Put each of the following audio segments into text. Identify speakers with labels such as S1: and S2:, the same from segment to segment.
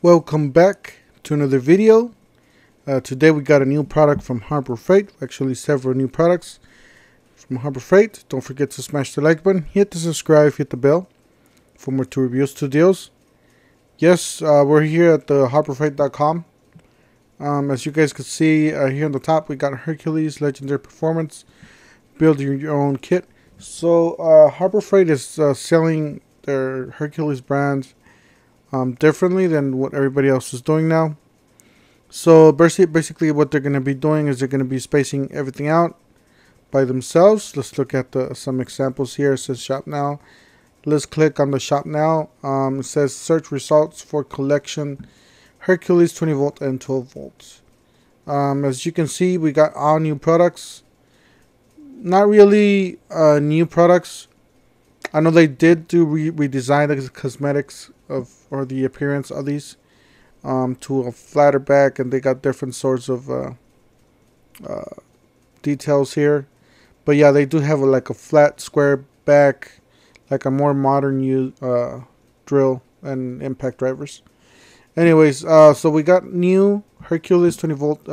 S1: Welcome back to another video. Today we got a new product from Harbor Freight. Actually, several new products from Harbor Freight. Don't forget to smash the like button, hit the subscribe, hit the bell for more to reviews to deals. Yes, we're here at the harborfreight.com. As you guys can see here on the top, we got Hercules Legendary Performance. Build your own kit. So Harbor Freight is selling their Hercules brand differently than what everybody else is doing now. So basically what they're going to be doing is they're going to be spacing everything out by themselves. Let's look at some examples here. It says shop now. Let's click on the shop now. It says search results for collection Hercules 20 volt and 12 volts. As you can see, we got all new products. Not really new products. I know they did do redesign the cosmetics or the appearance of these to a flatter back, and they got different sorts of details here. But yeah, they do have like a flat square back, like a more modern drill and impact drivers. Anyways, so we got new Hercules 20 volt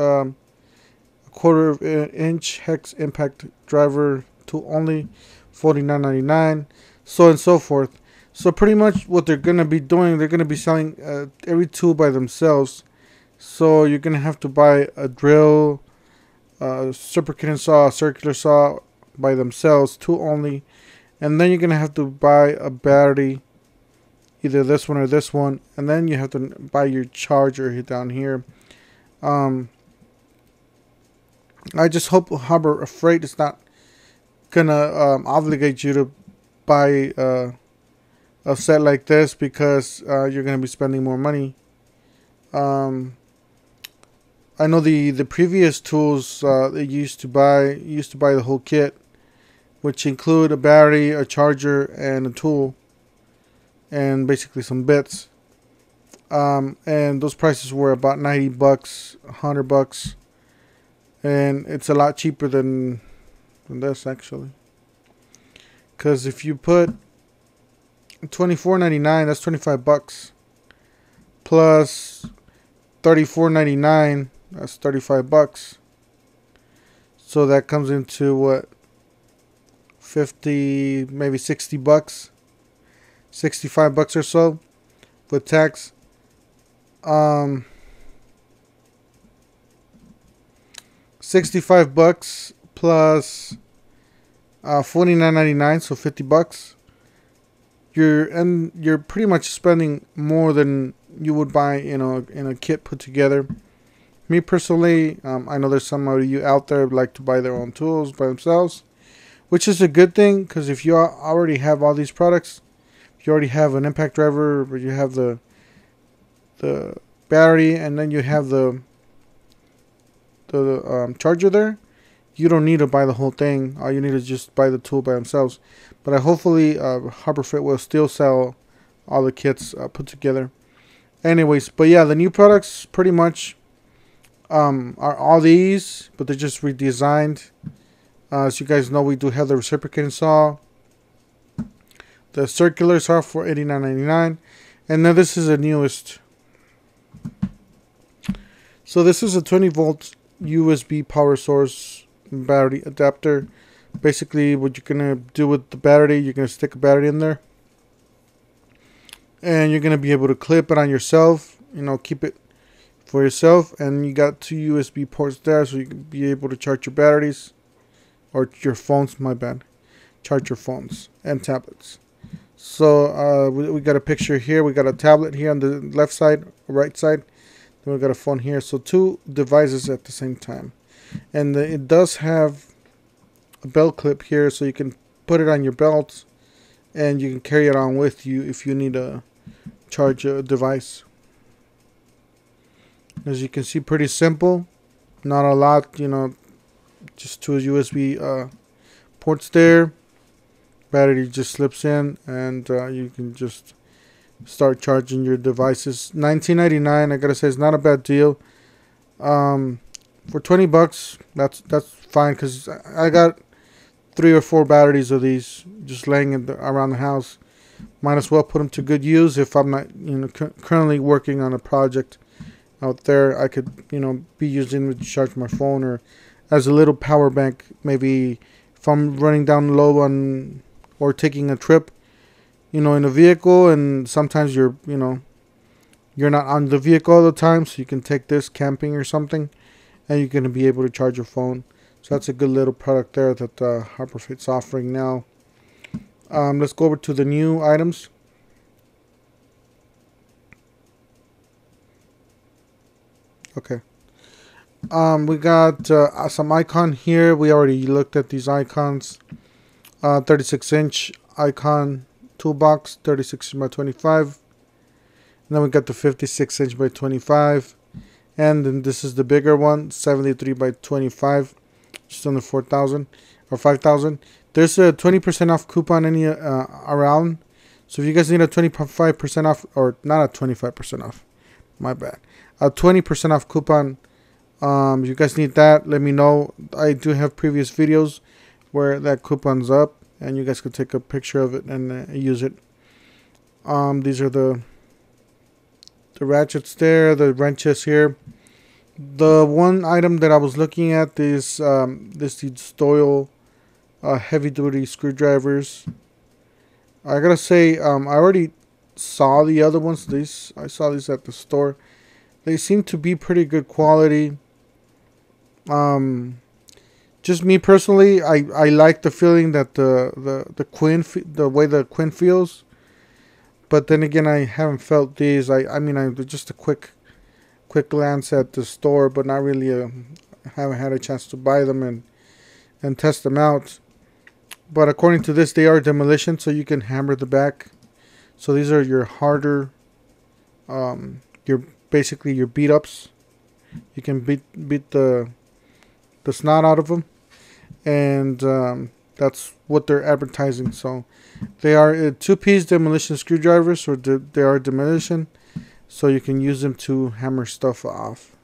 S1: quarter-inch hex impact driver to only $49.99, so and so forth. So pretty much what they're going to be doing, they're going to be selling every tool by themselves. So you're going to have to buy a drill, reciprocating saw, circular saw by themselves, tool only. And then you're going to have to buy a battery, either this one or this one. And then you have to buy your charger down here. I just hope Harbor Freight is not going to obligate you to buy a set like this, because you're going to be spending more money. I know the previous tools that you used to buy the whole kit, which include a battery, a charger, and a tool, and basically some bits. And those prices were about $90, $100, and it's a lot cheaper than this actually. Because if you put $24.99, that's $25, plus $34.99, that's $35. So that comes into what, 50, maybe $60, $65 or so with tax. $65 plus $49.99, so $50. You're pretty much spending more than you would buy in a kit put together. Me personally, I know there's some of you out there who like to buy their own tools by themselves, which is a good thing, because if you already have all these products, if you already have an impact driver, or you have the battery, and then you have the charger there, you don't need to buy the whole thing. All you need is just buy the tool by themselves. But hopefully Harbor Freight will still sell all the kits put together. Anyways, but yeah, the new products pretty much are all these, but they're just redesigned. As you guys know, we do have the reciprocating saw, the circular saw for $89.99, and then this is the newest. So this is a 20 volt USB power source battery adapter. Basically what you're gonna do with the battery, you're gonna stick a battery in there, and you're gonna be able to clip it on yourself, keep it for yourself. And you got two USB ports there, so you can be able to charge your batteries, or your phones, my bad, charge your phones and tablets. So we got a picture here, we got a tablet here on the left side, right side, then we got a phone here, so two devices at the same time. And it does have a belt clip here, so you can put it on your belt and you can carry it on with you if you need to charge a device. As you can see, pretty simple, not a lot, just two USB ports there. Battery just slips in, and you can just start charging your devices. $19.99, I gotta say, it's not a bad deal. For $20, that's fine, because I got 3 or 4 batteries of these just laying around the house. might as well put them to good use. If I'm not, currently working on a project out there, I could, be using it to charge my phone, or as a little power bank. Maybe if I'm running down low on, or taking a trip, in a vehicle, and sometimes you're not on the vehicle all the time, so you can take this camping or something, and you're going to be able to charge your phone. So that's a good little product there that Harbor Freight's offering now. Let's go over to the new items. Okay. We got some icon here. We already looked at these icons. 36-inch icon toolbox, 36 by 25. And then we got the 56-inch by 25. And then this is the bigger one, 73 by 25. Just under 4,000 or 5,000. There's a 20% off coupon around. So if you guys need a 25% off, or not a 25% off, my bad, a 20% off coupon, if you guys need that, let me know. I do have previous videos where that coupon's up, and you guys could take a picture of it and use it. These are the ratchets there, the wrenches here. The one item that I was looking at is this Doyle heavy duty screwdrivers. I gotta say, I already saw the other ones. I saw these at the store. They seem to be pretty good quality. Just me personally, I like the feeling that the way the Quinn feels. But then again, I haven't felt these. I mean, just a quick glance at the store, but not really haven't had a chance to buy them and test them out. But according to this, they are demolition, so you can hammer the back. So these are your harder, basically your beat ups. You can beat the snot out of them, and that's what they're advertising. So they are 2-piece demolition screwdrivers, or they are demolition. So you can use them to hammer stuff off,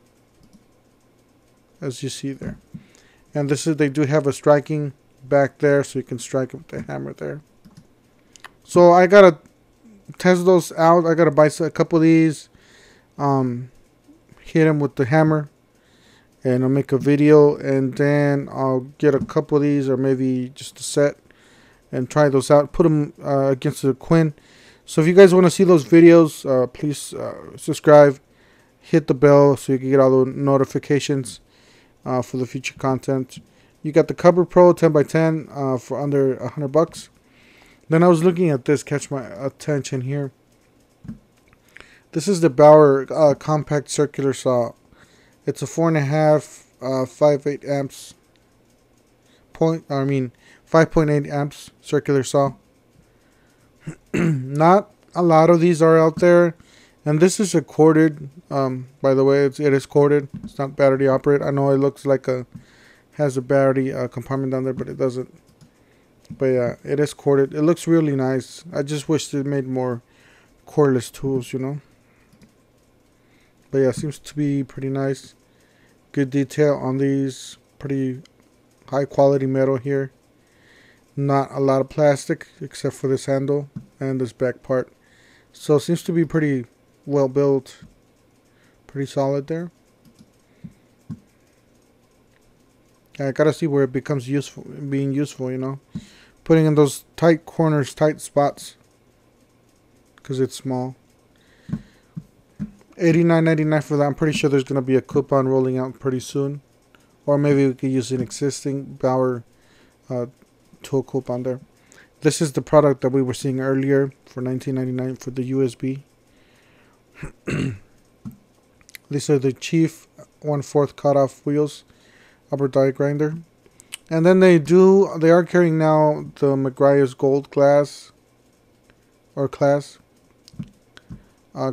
S1: as you see there. And they do have a striking back there, so you can strike it with the hammer there. So I gotta test those out. I gotta buy a couple of these, hit them with the hammer, and I'll make a video, and then I'll get a couple of these, or maybe just a set, and try those out. Put them against the Quinn. So if you guys want to see those videos, please subscribe, hit the bell so you can get all the notifications for the future content. You got the Cover Pro 10x10 for under $100. Then I was looking at this, catch my attention here. This is the Bauer compact circular saw. It's a 4.5 5.8 amps 5.8 amps circular saw. Not a lot of these are out there, and this is a corded. By the way, it is corded. It's not battery operated. I know it looks like has a battery compartment down there, but it doesn't. But yeah, it is corded. It looks really nice. I just wish they made more cordless tools, But yeah, seems to be pretty nice. Good detail on these. Pretty high quality metal here. Not a lot of plastic except for this handle and this back part. So it seems to be pretty well built. Pretty solid there. I gotta see where it becomes being useful, Putting in those tight corners, tight spots. Because it's small. $89.99 for that. I'm pretty sure there's gonna be a coupon rolling out pretty soon. Or maybe we could use an existing Bauer tool coupon there. This is the product that we were seeing earlier for $19.99 for the USB. These are the Chief 1/4 cutoff wheels, upper die grinder. And then they are carrying now the McGuire's Gold class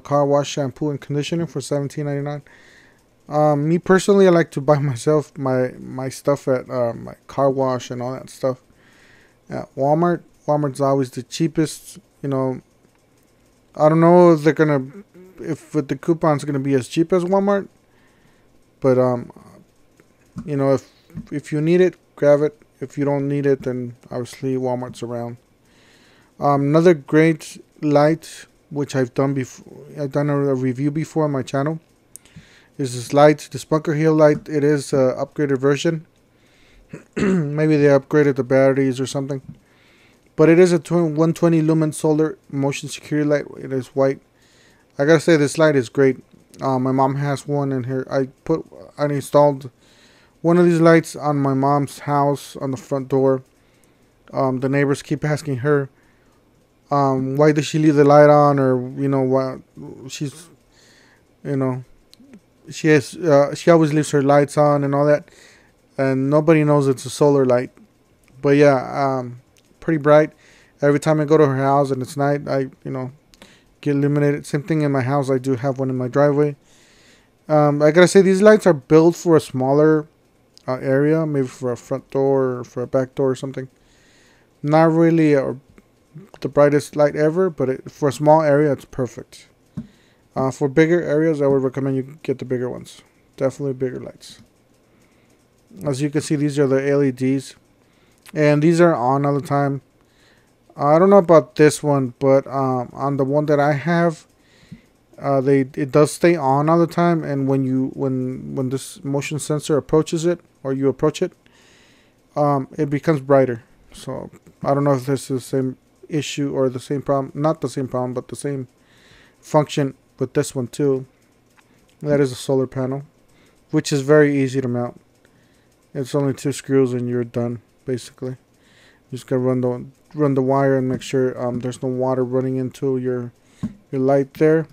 S1: car wash shampoo and conditioner for $17.99. Me personally, I like to buy myself my stuff at my car wash and all that stuff at Walmart. Walmart's always the cheapest. I don't know if if with the coupons gonna be as cheap as Walmart, but if you need it, grab it. If you don't need it, then obviously Walmart's around. Another great light, which I've done before, I've done a review before on my channel, is this light, this Bunker Hill light. It is an upgraded version. Maybe they upgraded the batteries or something. But it is a 120 lumen solar motion security light. It is white. I gotta say, this light is great. My mom has one in her. I installed one of these lights on my mom's house on the front door. The neighbors keep asking her, why does she leave the light on, or why she's, she always leaves her lights on and all that, and nobody knows it's a solar light. But yeah, pretty bright. Every time I go to her house and it's night, I get illuminated. Same thing in my house. I do have one in my driveway. I gotta say, these lights are built for a smaller area, maybe for a front door or for a back door or something. Not really the brightest light ever, but for a small area, it's perfect. For bigger areas, I would recommend you get the bigger ones. Definitely bigger lights. As you can see, these are the LEDs, and these are on all the time. I don't know about this one, but on the one that I have, it does stay on all the time, and when this motion sensor approaches it, or you approach it, it becomes brighter. So I don't know if this is the same issue or the same problem. Not the same problem, but the same function with this one too. That is a solar panel, which is very easy to mount. It's only 2 screws and you're done, basically. You just gotta run the wire and make sure there's no water running into your light there,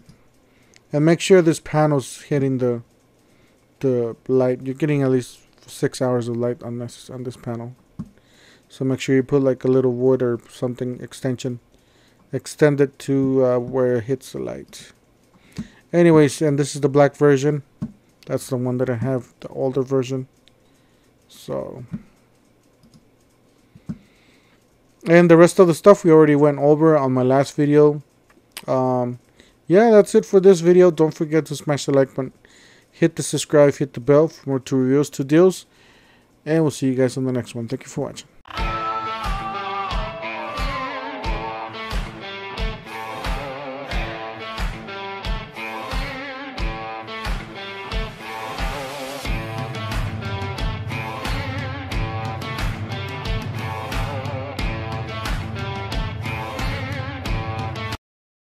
S1: and make sure this panel's hitting the light. You're getting at least 6 hours of light on this panel. So make sure you put like a little wood or something extend it to where it hits the light. Anyways, and this is the black version. That's the one that I have, the older version. So, and the rest of the stuff we already went over on my last video. Yeah, that's it for this video. Don't forget to smash the like button, hit the subscribe, hit the bell for more reviews, deals, and we'll see you guys on the next one. Thank you for watching.